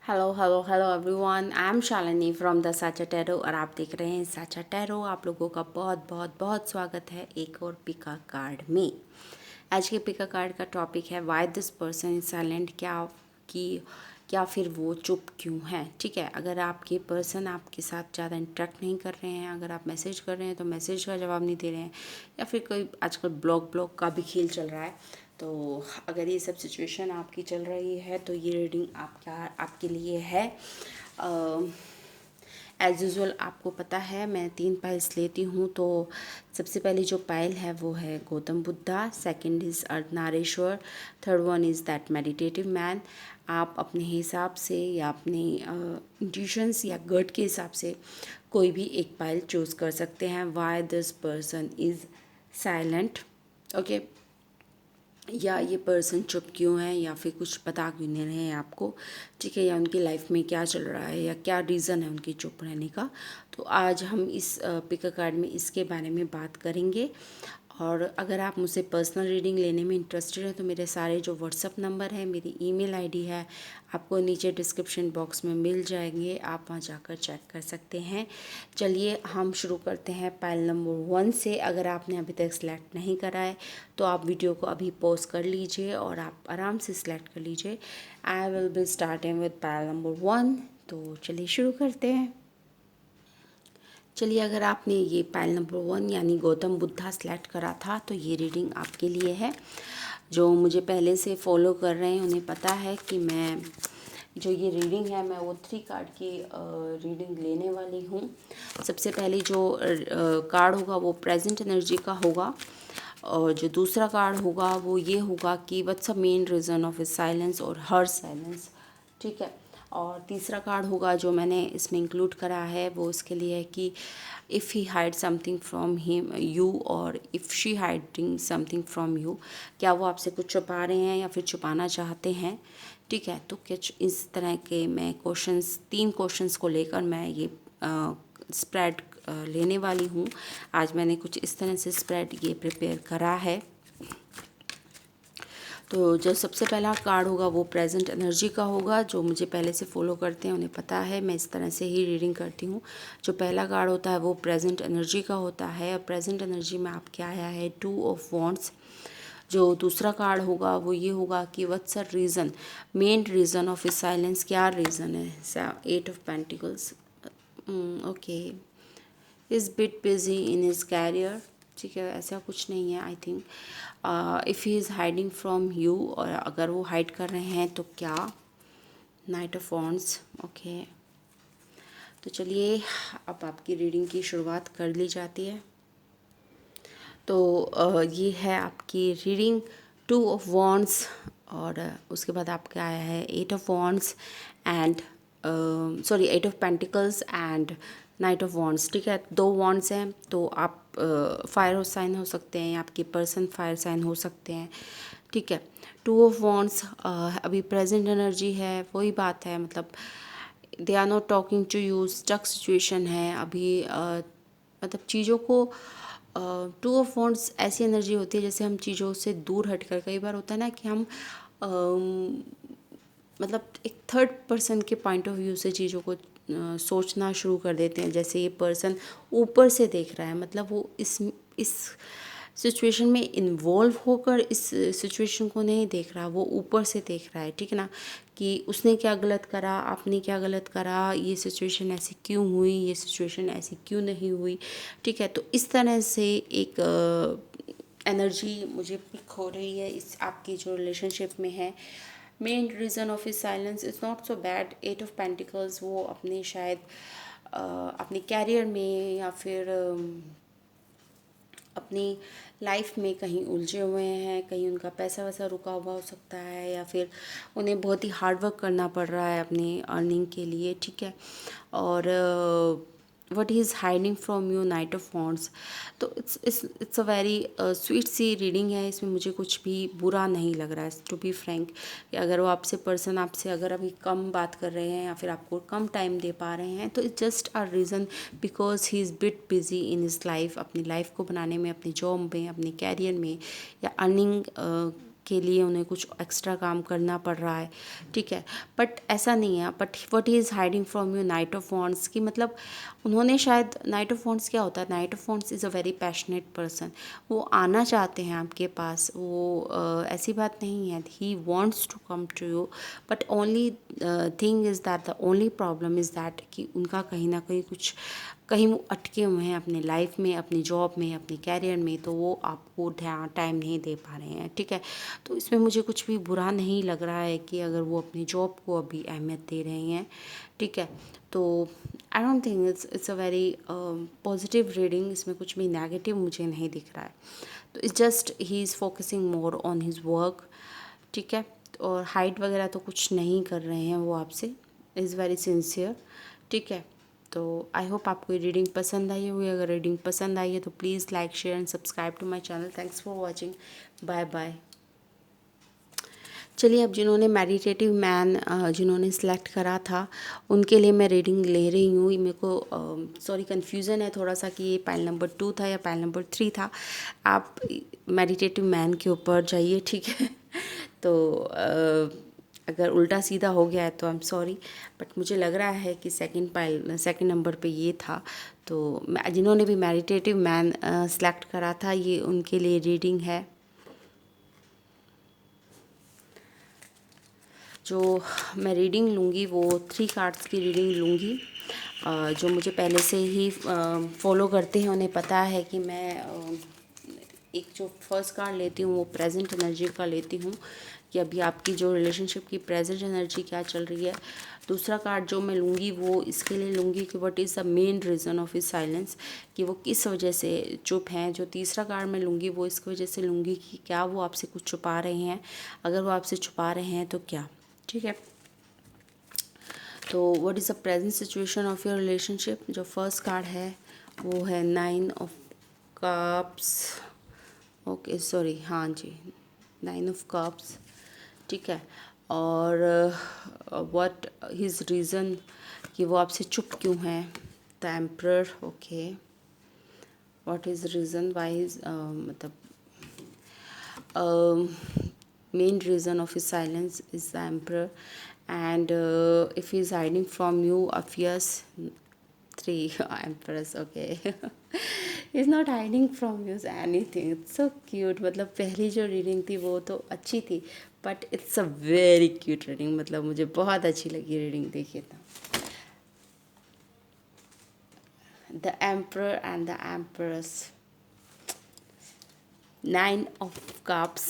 Hello everyone. I am Shalini from the साचा tarot और आप देख रहे हैं साचा टैरो। आप लोगों का बहुत बहुत बहुत स्वागत है एक और पिका कार्ड में। आज के पिका कार्ड का टॉपिक है why this person is silent. क्या फिर वो चुप क्यों है। ठीक है, अगर आपके पर्सन आपके साथ ज़्यादा इंटरेक्ट नहीं कर रहे हैं, अगर आप मैसेज कर रहे हैं तो मैसेज का जवाब नहीं दे रहे हैं, या फिर कोई आजकल ब्लॉग का भी खेल चल रहा है, तो अगर ये सब सिचुएशन आपकी चल रही है तो ये रीडिंग आपके लिए है। एज़ यूज़ुअल आपको पता है मैं 3 पाइल्स लेती हूँ। तो सबसे पहली जो पाइल है वो है Gautam Buddha, second is Ardhanarishvara, third one is that meditative man. आप अपने हिसाब से या अपने इंट्यूशंस या गट के हिसाब से कोई भी एक पाइल चूज़ कर सकते हैं। Why this person is silent, okay, या ये पर्सन चुप क्यों है, या फिर कुछ बता क्यों नहीं रहे हैं आपको, ठीक है, या उनकी लाइफ में क्या चल रहा है, या क्या रीज़न है उनकी चुप रहने का। तो आज हम इस पिक कार्ड में इसके बारे में बात करेंगे। और अगर आप मुझसे पर्सनल रीडिंग लेने में इंटरेस्टेड हैं तो मेरे सारे जो व्हाट्सअप नंबर है, मेरी ईमेल आईडी है, आपको नीचे डिस्क्रिप्शन बॉक्स में मिल जाएंगे, आप वहाँ जाकर चेक कर सकते हैं। चलिए हम शुरू करते हैं पाइल नंबर 1 से। अगर आपने अभी तक सिलेक्ट नहीं करा है तो आप वीडियो को अभी पॉज कर लीजिए और आप आराम से सिलेक्ट कर लीजिए। I will be starting with pile number 1। तो चलिए शुरू करते हैं। चलिए, अगर आपने ये पाइल नंबर 1 यानी गौतम बुद्धा सेलेक्ट करा था तो ये रीडिंग आपके लिए है। जो मुझे पहले से फॉलो कर रहे हैं उन्हें पता है कि मैं जो ये रीडिंग है मैं वो 3 कार्ड की रीडिंग लेने वाली हूँ। सबसे पहले जो कार्ड होगा वो प्रेजेंट एनर्जी का होगा, और जो दूसरा कार्ड होगा वो ये होगा कि what's a main reason of his silence और हर साइलेंस, ठीक है। और तीसरा कार्ड होगा जो मैंने इसमें इंक्लूड करा है वो इसके लिए है कि if he hide something from him you, और if she hiding something from you, क्या वो आपसे कुछ छुपा रहे हैं या फिर छुपाना चाहते हैं, ठीक है। तो कुछ इस तरह के मैं क्वेश्चंस, 3 क्वेश्चंस को लेकर मैं ये स्प्रेड लेने वाली हूँ। आज मैंने कुछ इस तरह से स्प्रेड ये प्रिपेयर करा है। तो जो सबसे पहला कार्ड होगा वो प्रेजेंट एनर्जी का होगा। जो मुझे पहले से फॉलो करते हैं उन्हें पता है मैं इस तरह से ही रीडिंग करती हूँ। जो पहला कार्ड होता है वो प्रेजेंट एनर्जी का होता है, और प्रेजेंट एनर्जी में आपके आया है 2 ऑफ वॉन्ड्स। जो दूसरा कार्ड होगा वो ये होगा कि what's a reason, main reason of his silence, क्या रीज़न है। 8 of pentacles, okay, is bit busy in his career, ठीक है, ऐसा कुछ नहीं है। I think if he is hiding from you, और अगर वो हाइड कर रहे हैं तो क्या। Knight of wands, okay. तो चलिए अब आपकी रीडिंग की शुरुआत कर ली जाती है। तो ये है आपकी रीडिंग 2 ऑफ वॉन्ड्स, और उसके बाद आपका आया है 8 of wands and sorry 8 of pentacles and night of wands, ठीक है। 2 वॉन्ड्स हैं तो आप फायर साइन हो सकते हैं, आपके पर्सन फायर साइन हो सकते हैं, ठीक है। 2 ऑफ वॉन्ड्स अभी प्रेजेंट एनर्जी है, वही बात है, मतलब they are not talking to you, stuck situation है अभी। मतलब चीज़ों को 2 ऑफ वॉन्ड्स ऐसी एनर्जी होती है जैसे हम चीज़ों से दूर हटकर, कई बार होता है ना कि हम मतलब एक थर्ड पर्सन के पॉइंट ऑफ व्यू से चीज़ों को सोचना शुरू कर देते हैं। जैसे ये पर्सन ऊपर से देख रहा है, मतलब वो इस सिचुएशन में इन्वॉल्व होकर इस सिचुएशन को नहीं देख रहा, वो ऊपर से देख रहा है, ठीक है ना, कि उसने क्या गलत करा, आपने क्या गलत करा, ये सिचुएशन ऐसी क्यों हुई, ये सिचुएशन ऐसी क्यों नहीं हुई, ठीक है। तो इस तरह से एक एनर्जी मुझे पिक हो रही है इस आपकी जो रिलेशनशिप में है। Main reason of his silence is not so bad. 8 of pentacles, वो अपने शायद अपने कैरियर में या फिर अपनी लाइफ में कहीं उलझे हुए हैं, कहीं उनका पैसा वैसा रुका हुआ हो सकता है, या फिर उन्हें बहुत ही हार्ड वर्क करना पड़ रहा है अपनी अर्निंग के लिए, ठीक है। और what he is hiding from you, knight of wands. तो it's a very sweet see reading है, इसमें मुझे कुछ भी बुरा नहीं लग रहा है टू बी फ्रैंक। कि अगर वो आपसे पर्सन आपसे अगर अभी कम बात कर रहे हैं या फिर आपको कम टाइम दे पा रहे हैं तो it's just a reason because he is bit busy in his life, अपनी लाइफ को बनाने में, अपनी जॉब में, अपने कैरियर में, या अर्निंग के लिए उन्हें कुछ एक्स्ट्रा काम करना पड़ रहा है, ठीक है। बट ऐसा नहीं है, but what he is hiding from you knight of wands की मतलब उन्होंने शायद, नाइट ऑफ वॉन्ड्स क्या होता है, night of wands is a very passionate person. वो आना चाहते हैं आपके पास, वो ऐसी बात नहीं है, he wants to come to you, but only thing is that, the only problem is that कि उनका कहीं ना कहीं कुछ, कहीं वो अटके हुए हैं अपने लाइफ में, अपनी जॉब में, अपने कैरियर में, तो वो आपको टाइम नहीं दे पा रहे हैं, ठीक है। तो इसमें मुझे कुछ भी बुरा नहीं लग रहा है कि अगर वो अपनी जॉब को अभी अहमियत दे रहे हैं, ठीक है। तो I don't think it's a very positive reading, इसमें कुछ भी नेगेटिव मुझे नहीं दिख रहा है। तो it's just he is focusing more on his work, ठीक है। और हाइट वगैरह तो कुछ नहीं कर रहे हैं वो आपसे, इज़ वेरी सिंसियर, ठीक है। तो आई होप आपको ये रीडिंग पसंद आई होगी। अगर रीडिंग पसंद आई है तो please like, share and subscribe to my channel. Thanks for watching, bye bye. चलिए, अब जिन्होंने मेडिटेटिव मैन जिन्होंने सेलेक्ट करा था उनके लिए मैं रीडिंग ले रही हूँ। मेरे को सॉरी कन्फ्यूज़न है थोड़ा सा कि ये पाइल नंबर 2 था या पाइल नंबर 3 था। आप मेडिटेटिव मैन के ऊपर जाइए, ठीक है। तो अगर उल्टा सीधा हो गया है तो आई एम सॉरी, बट मुझे लग रहा है कि सेकंड नंबर पे ये था। तो जिन्होंने भी मेडिटेटिव मैन सेलेक्ट करा था, ये उनके लिए रीडिंग है। जो मैं रीडिंग लूँगी वो 3 कार्ड्स की रीडिंग लूँगी। जो मुझे पहले से ही फॉलो करते हैं उन्हें पता है कि मैं एक जो फर्स्ट कार्ड लेती हूँ वो प्रेजेंट एनर्जी का लेती हूँ कि अभी आपकी जो रिलेशनशिप की प्रेजेंट एनर्जी क्या चल रही है। दूसरा कार्ड जो मैं लूँगी वो इसके लिए लूँगी कि what is the main reason of his silence, कि वो किस वजह से चुप हैं। जो तीसरा कार्ड मैं लूँगी वो इसकी वजह से लूँगी कि क्या वो आपसे कुछ छुपा रहे हैं, अगर वो आपसे छुपा रहे हैं तो क्या, ठीक है। तो what is the present situation of your relationship. जो फर्स्ट कार्ड है वो है 9 ऑफ कप्स, ओके सॉरी, हाँ जी, 9 ऑफ कप्स, ठीक है। और व्हाट हिज रीज़न, कि वो आपसे चुप क्यों हैं। The emperor, okay, what is reason why is मतलब main reason of his silence is the emperor, and if he is hiding from you a fierce 3 emperors, okay. He's not hiding from you anything, it's so cute। मतलब पहली जो reading थी वो तो अच्छी थी, but it's a very cute reading, मतलब मुझे बहुत अच्छी लगी रीडिंग। देखिए तो the emperor and the empress, 9 of cups,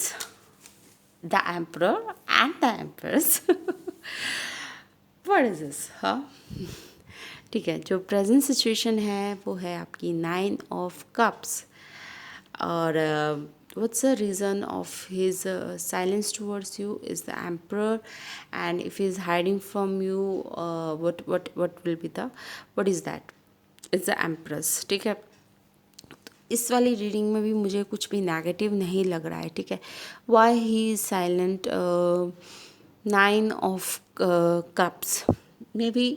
the emperor and the empress। what is this, हाँ। ठीक है, जो प्रेजेंट सिचुएशन है वो है आपकी 9 ऑफ कप्स। और what's the reason of his silence towards you is the emperor, and if he is hiding from you what will be the, what is that, is the empress, ठीक है। इस वाली reading में भी मुझे कुछ भी नेगेटिव नहीं लग रहा है, ठीक है। Why he is silent, 9 of cups, may be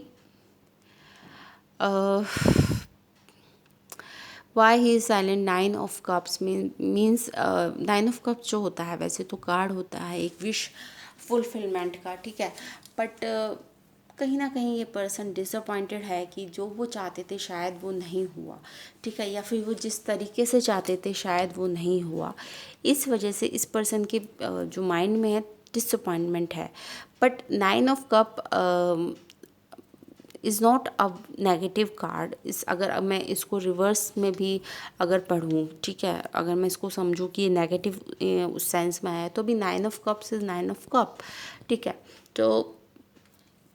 why he is silent. 9 of cups means 9 of cups जो होता है वैसे तो कार्ड होता है एक विश फुलफिलमेंट का, ठीक है। बट कहीं ना कहीं ये पर्सन डिसअपॉइंटेड है कि जो वो चाहते थे शायद वो नहीं हुआ, ठीक है, या फिर वो जिस तरीके से चाहते थे शायद वो नहीं हुआ। इस वजह से इस पर्सन के जो माइंड में है डिसअपॉइंटमेंट है। But 9 of cup is not a negative card. इस अगर मैं इसको रिवर्स में भी अगर पढ़ूँ, ठीक है, अगर मैं इसको समझूँ कि ये नेगेटिव उस सेंस में है तो भी 9 of cups is 9 of cup, ठीक है। तो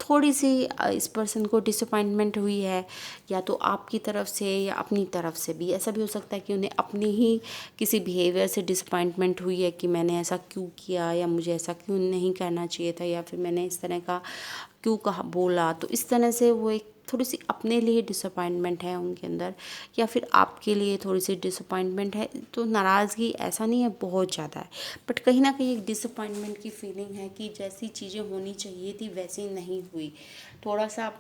थोड़ी सी इस पर्सन को डिसअपॉइंटमेंट हुई है, या तो आपकी तरफ से या अपनी तरफ से भी। ऐसा भी हो सकता है कि उन्हें अपने ही किसी बिहेवियर से डिसअपॉइंटमेंट हुई है कि मैंने ऐसा क्यों किया, या मुझे ऐसा क्यों नहीं करना चाहिए था, या फिर मैंने इस तरह का क्यों कहा बोला। तो इस तरह से वो एक थोड़ी सी अपने लिए डिसअपॉइंटमेंट है उनके अंदर, या फिर आपके लिए थोड़ी सी डिसअपॉइंटमेंट है। तो नाराज़गी ऐसा नहीं है, बहुत ज़्यादा है, बट कहीं ना कहीं एक डिसअपॉइंटमेंट की फीलिंग है कि जैसी चीज़ें होनी चाहिए थी वैसी नहीं हुई। थोड़ा सा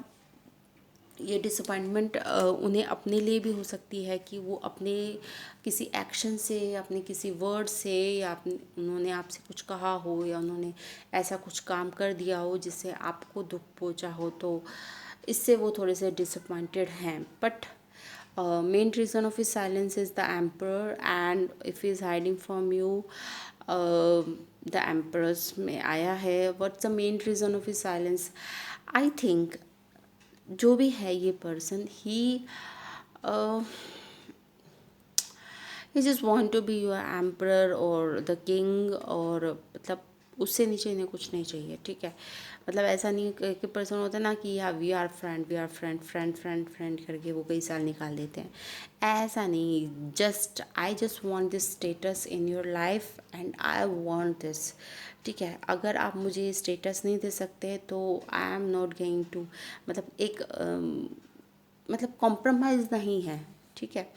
ये डिसअपॉइंटमेंट उन्हें अपने लिए भी हो सकती है कि वो अपने किसी एक्शन से, अपने किसी वर्ड से, या उन्होंने आपसे कुछ कहा हो, या उन्होंने ऐसा कुछ काम कर दिया हो जिससे आपको दुख पहुंचा हो, तो इससे वो थोड़े से डिसअपॉइंटेड हैं. But main reason of his silence is the emperor, and if he is hiding from you, the emperor's में आया है. what's the main reason of his silence? I think जो भी है ये person, he just want to be your emperor or the king, और मतलब उससे नीचे इन्हें कुछ नहीं चाहिए. ठीक है, मतलब ऐसा नहीं कि पर्सन होता है ना कि या we are friend friend friend friend करके वो कई साल निकाल देते हैं. ऐसा नहीं. I just want this status in your life and I want this. ठीक है, अगर आप मुझे स्टेटस नहीं दे सकते तो I am not going to, मतलब एक मतलब कॉम्प्रोमाइज़ नहीं है. ठीक है,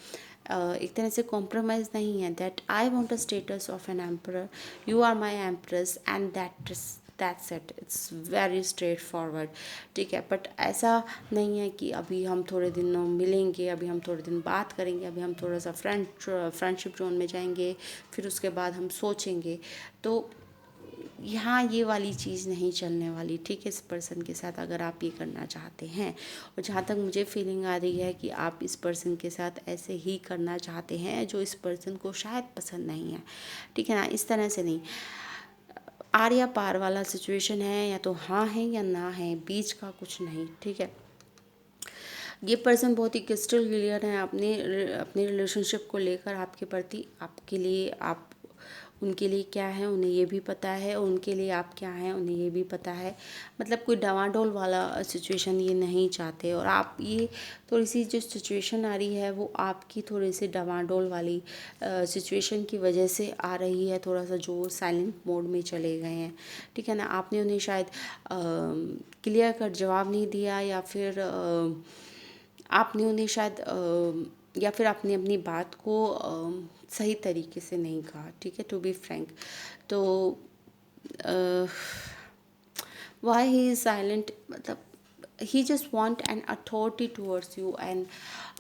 एक तरह से कॉम्प्रोमाइज़ नहीं है. That I want a status of an emperor, you are my empress, and that's it. It's very straightforward. ठीक है, बट ऐसा नहीं है कि अभी हम थोड़े दिन मिलेंगे, अभी हम थोड़े दिन बात करेंगे, अभी हम थोड़ा सा फ्रेंडशिप जोन में जाएंगे, फिर उसके बाद हम सोचेंगे. तो यहाँ ये वाली चीज़ नहीं चलने वाली. ठीक है, इस पर्सन के साथ अगर आप ये करना चाहते हैं, और जहाँ तक मुझे फीलिंग आ रही है कि आप इस पर्सन के साथ ऐसे ही करना चाहते हैं जो इस पर्सन को शायद पसंद नहीं है. ठीक है ना, इस तरह से नहीं. आर या पार वाला सिचुएशन है, या तो हाँ है या ना है, बीच का कुछ नहीं. ठीक है, ये पर्सन बहुत ही क्रिस्टल क्लियर है अपने रिलेशनशिप को लेकर आपके प्रति. आपके लिए आप उनके लिए क्या है उन्हें ये भी पता है, और उनके लिए आप क्या हैं उन्हें ये भी पता है. मतलब कोई डवाडोल वाला सिचुएशन ये नहीं चाहते. और आप ये थोड़ी सी जो सिचुएशन आ रही है वो आपकी थोड़ी सी डवाडोल वाली सिचुएशन की वजह से आ रही है. थोड़ा सा जो साइलेंट मोड में चले गए हैं. ठीक है ना, आपने उन्हें शायद क्लियर कट जवाब नहीं दिया, या फिर आपने उन्हें शायद या फिर आपने अपनी बात को सही तरीके से नहीं कहा. ठीक है, टू बी फ्रैंक. तो वाई ही इज साइलेंट, मतलब he just want an authority towards you and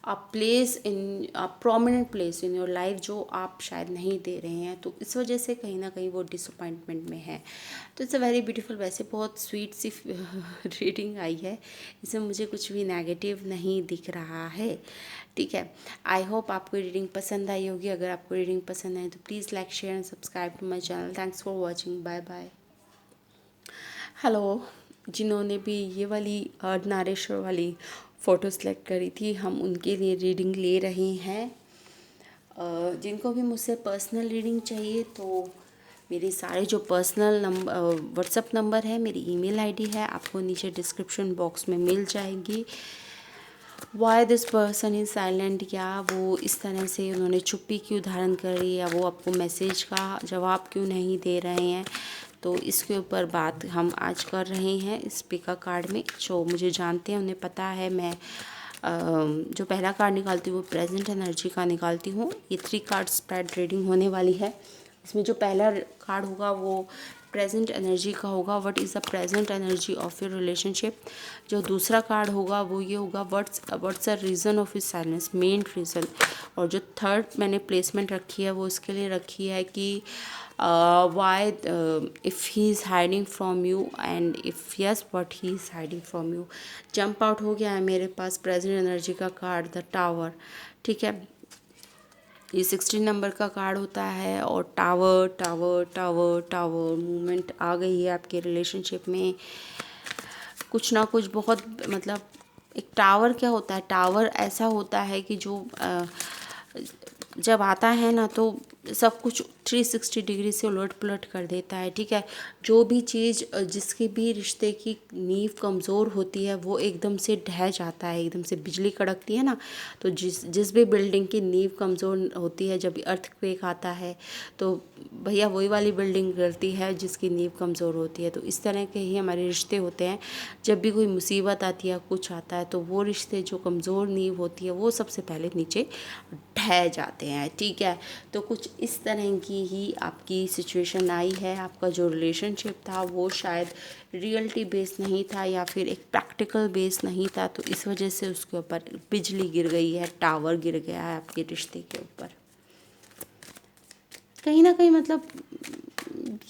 a place in a prominent place in your life जो आप शायद नहीं दे रहे हैं. तो इस वजह से कहीं ना कहीं वो डिसअपॉइंटमेंट में है. तो इट्स अ वेरी ब्यूटीफुल. वैसे बहुत स्वीट सी रीडिंग आई है, इसमें मुझे कुछ भी नेगेटिव नहीं दिख रहा है. ठीक है, आई होप आपको रीडिंग पसंद आई होगी. अगर आपको रीडिंग पसंद आई तो please like share and subscribe to my channel. Thanks for watching. Bye bye. Hello, जिन्होंने भी ये वाली नारेश्वर वाली फ़ोटो सेलेक्ट करी थी, हम उनके लिए रीडिंग ले रहे हैं. जिनको भी मुझसे पर्सनल रीडिंग चाहिए तो मेरे सारे जो पर्सनल नंबर व्हाट्सएप नंबर है, मेरी ईमेल आईडी है, आपको नीचे डिस्क्रिप्शन बॉक्स में मिल जाएगी. Why this person is silent, या वो इस तरह से उन्होंने चुप्पी क्यों धारण करी, या वो आपको मैसेज का जवाब क्यों नहीं दे रहे हैं, तो इसके ऊपर बात हम आज कर रहे हैं इस पिका कार्ड में. जो मुझे जानते हैं उन्हें पता है, मैं जो पहला कार्ड निकालती हूँ वो प्रेजेंट एनर्जी का निकालती हूँ. ये 3 कार्ड स्प्रेड रीडिंग होने वाली है. इसमें जो पहला कार्ड होगा वो प्रेजेंट एनर्जी का होगा. What is the present energy of your relationship. जो दूसरा कार्ड होगा वो ये होगा, what's the reason of his silence, main reason. और जो थर्ड मैंने प्लेसमेंट रखी है वो इसके लिए रखी है कि why if he is hiding from you, and if yes what he is hiding from you. Jump out हो गया है मेरे पास प्रेजेंट एनर्जी का कार्ड, द टावर. ठीक है, ये 16 नंबर का कार्ड होता है, और tower tower tower tower movement आ गई है आपके रिलेशनशिप में. कुछ ना कुछ बहुत, मतलब एक टावर क्या होता है, टावर ऐसा होता है कि जो जब आता है ना तो सब कुछ 360 डिग्री से उलट पुलट कर देता है. ठीक है, जो भी चीज़ जिसकी भी रिश्ते की नींव कमज़ोर होती है वो एकदम से ढह जाता है. एकदम से बिजली कड़कती है ना, तो जिस भी बिल्डिंग की नींव कमज़ोर होती है, जब अर्थक्वेक आता है तो भैया वही वाली बिल्डिंग गिरती है जिसकी नींव कमज़ोर होती है. तो इस तरह के ही हमारे रिश्ते होते हैं. जब भी कोई मुसीबत आती है, कुछ आता है, तो वो रिश्ते जो कमज़ोर नींव होती है वो सबसे पहले नीचे ढह जाते हैं. ठीक है, तो कुछ इस तरह की ही आपकी सिचुएशन आई है। आपका जो रिलेशनशिप था वो शायद रियलिटी बेस नहीं था या फिर एक प्रैक्टिकल बेस नहीं था, तो इस वजह से उसके ऊपर बिजली गिर गई है, टावर गिर गया है आपके रिश्ते के ऊपर। कहीं ना कहीं मतलब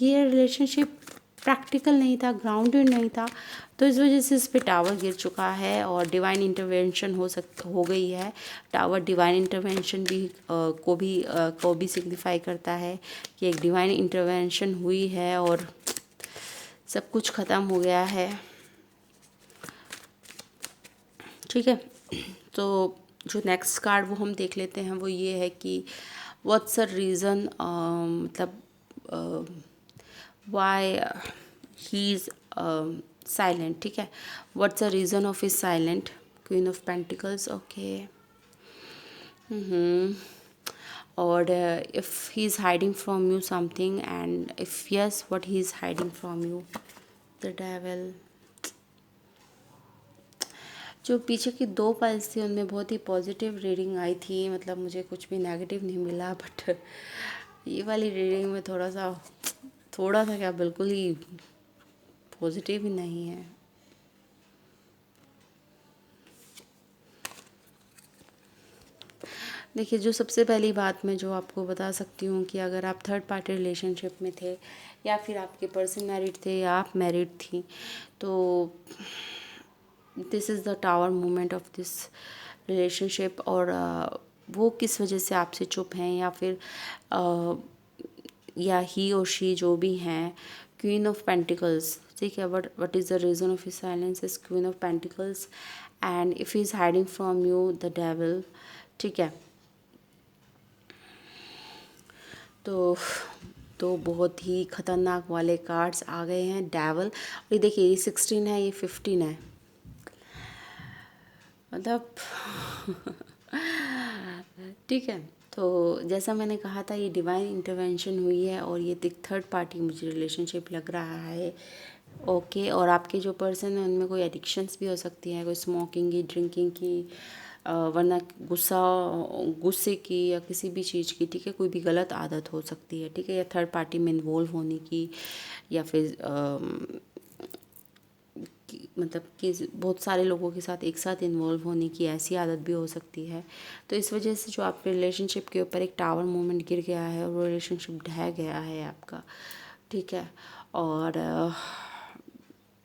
ये रिलेशनशिप प्रैक्टिकल नहीं था, ग्राउंडेड नहीं था, तो इस वजह से इस पे टावर गिर चुका है और डिवाइन इंटरवेंशन हो गई है। टावर डिवाइन इंटरवेंशन भी को भी सिग्निफाई करता है कि एक डिवाइन इंटरवेंशन हुई है और सब कुछ ख़त्म हो गया है। ठीक है, तो जो नेक्स्ट कार्ड वो हम देख लेते हैं, वो ये है कि व्हाट्स अ रीज़न, मतलब वाई ही इज़ साइलेंट। ठीक है, what's a reason of is silent, queen of pentacles. Okay, और if he is hiding from you something, and if yes what he is hiding from you, the devil. जो पीछे की 2 piles थी उनमें बहुत ही positive reading I थी, मतलब मुझे कुछ भी नेगेटिव नहीं मिला, बट ये वाली रीडिंग में थोड़ा सा क्या बिल्कुल ही पॉजिटिव ही नहीं है। देखिए, जो सबसे पहली बात मैं जो आपको बता सकती हूँ कि अगर आप थर्ड पार्टी रिलेशनशिप में थे या फिर आपके पर्सन मैरिड थे या आप मैरिड थी, तो this is the tower moment of this relationship. और वो किस वजह से आपसे चुप हैं या फिर या ही और शी जो भी हैं, क्वीन ऑफ पेंटिकल्स। ठीक है, what is the reason of his silence is queen of pentacles, and if he is hiding from you, the devil. ठीक है, तो बहुत ही ख़तरनाक वाले कार्ड्स आ गए हैं, डेविल। और ये देखिए, ये 16 है, ये 15 है, मतलब ठीक है। तो जैसा मैंने कहा था, ये डिवाइन इंटरवेंशन हुई है और ये थर्ड पार्टी मुझे रिलेशनशिप लग रहा है। ओके, और आपके जो पर्सन है उनमें कोई एडिक्शंस भी हो सकती हैं, कोई स्मोकिंग की, ड्रिंकिंग की, वरना गुस्से की या किसी भी चीज़ की। ठीक है, कोई भी गलत आदत हो सकती है। ठीक है, या थर्ड पार्टी में इन्वॉल्व होने की, या फिर मतलब कि बहुत सारे लोगों के साथ एक साथ इन्वॉल्व होने की ऐसी आदत भी हो सकती है। तो इस वजह से जो आपके रिलेशनशिप के ऊपर एक टावर मोमेंट गिर गया है और वो रिलेशनशिप ढह गया है आपका। ठीक है, और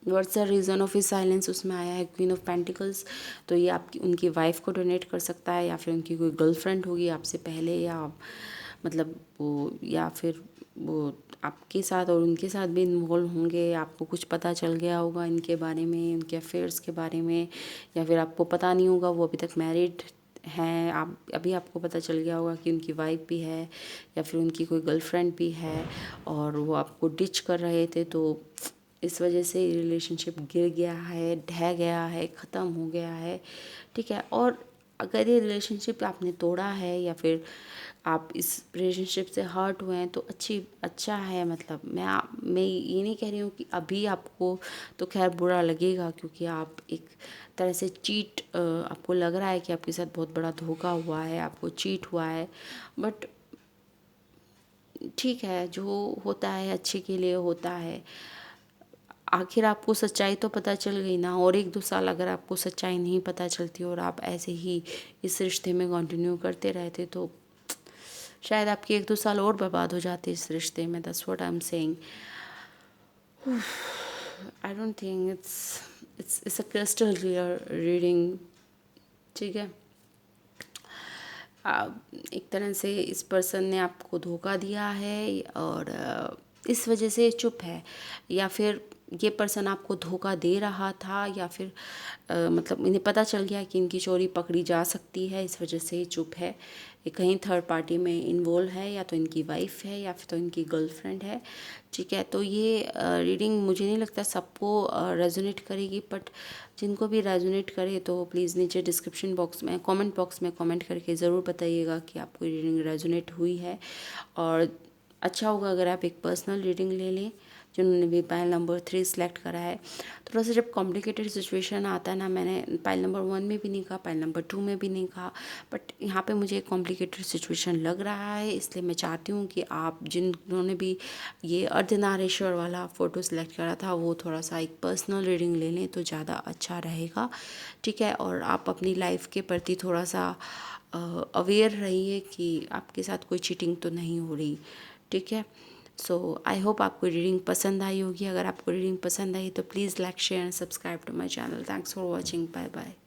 what's the reason of his silence उसमें आया है क्वीन ऑफ पेंटिकल्स। तो ये आपकी उनकी वाइफ को डोनेट कर सकता है, या फिर उनकी कोई गर्लफ्रेंड होगी आपसे पहले, या मतलब वो, या फिर वो आपके साथ और उनके साथ भी इन्वॉल्व होंगे। आपको कुछ पता चल गया होगा इनके बारे में, उनके अफेयर्स के बारे में, या फिर आपको पता नहीं होगा, वो अभी तक मैरिड हैं, आप अभी आपको पता चल गया होगा कि उनकी वाइफ भी है या फिर उनकी कोई गर्लफ्रेंड भी है और वो आपको डिच कर रहे थे। तो इस वजह से रिलेशनशिप गिर गया है, ढह गया है, ख़त्म हो गया है। ठीक है, और अगर ये रिलेशनशिप आपने तोड़ा है या फिर आप इस रिलेशनशिप से हर्ट हुए हैं, तो अच्छा है। मतलब मैं ये नहीं कह रही हूँ कि अभी आपको तो खैर बुरा लगेगा, क्योंकि आप एक तरह से आपको लग रहा है कि आपके साथ बहुत बड़ा धोखा हुआ है, आपको चीट हुआ है, बट ठीक है, जो होता है अच्छे के लिए होता है। आखिर आपको सच्चाई तो पता चल गई ना, और 1-2 साल अगर आपको सच्चाई नहीं पता चलती और आप ऐसे ही इस रिश्ते में कंटिन्यू करते रहते, तो शायद आपके 1-2 साल और बर्बाद हो जाते इस रिश्ते में। That's what I am saying. I don't think it's a crystal clear reading. ठीक है, एक तरह से इस पर्सन ने आपको धोखा दिया है और इस वजह से चुप है, या फिर ये पर्सन आपको धोखा दे रहा था, या फिर मतलब इन्हें पता चल गया कि इनकी चोरी पकड़ी जा सकती है, इस वजह से ये चुप है। ये कहीं थर्ड पार्टी में इन्वॉल्व है, या तो इनकी वाइफ है या फिर तो इनकी गर्लफ्रेंड है। ठीक है, तो ये रीडिंग मुझे नहीं लगता सबको रेजोनेट करेगी, बट जिनको भी रेजोनेट करे तो प्लीज़ नीचे डिस्क्रिप्शन बॉक्स में, कमेंट बॉक्स में कमेंट करके ज़रूर बताइएगा कि आपको रीडिंग रेजोनेट हुई है। और अच्छा होगा अगर आप एक पर्सनल रीडिंग ले लें, जिन्होंने भी पाइल नंबर 3 सेलेक्ट करा है। थोड़ा सा जब कॉम्प्लिकेटेड सिचुएशन आता है ना, मैंने पाइल नंबर 1 में भी नहीं कहा, पाइल नंबर 2 में भी नहीं कहा, बट यहाँ पे मुझे एक कॉम्प्लिकेटेड सिचुएशन लग रहा है, इसलिए मैं चाहती हूँ कि आप जिन्होंने भी ये अर्धनारीश्वर वाला फ़ोटो सेलेक्ट करा था वो थोड़ा सा एक पर्सनल रीडिंग ले लें तो ज़्यादा अच्छा रहेगा, ठीक है। और आप अपनी लाइफ के प्रति थोड़ा सा अवेयर रहिए कि आपके साथ कोई चीटिंग तो नहीं हो रही, ठीक है। सो आई होप आपको रीडिंग पसंद आई होगी। अगर आपको रीडिंग पसंद आई तो please like share and subscribe to my channel. Thanks for watching, bye bye.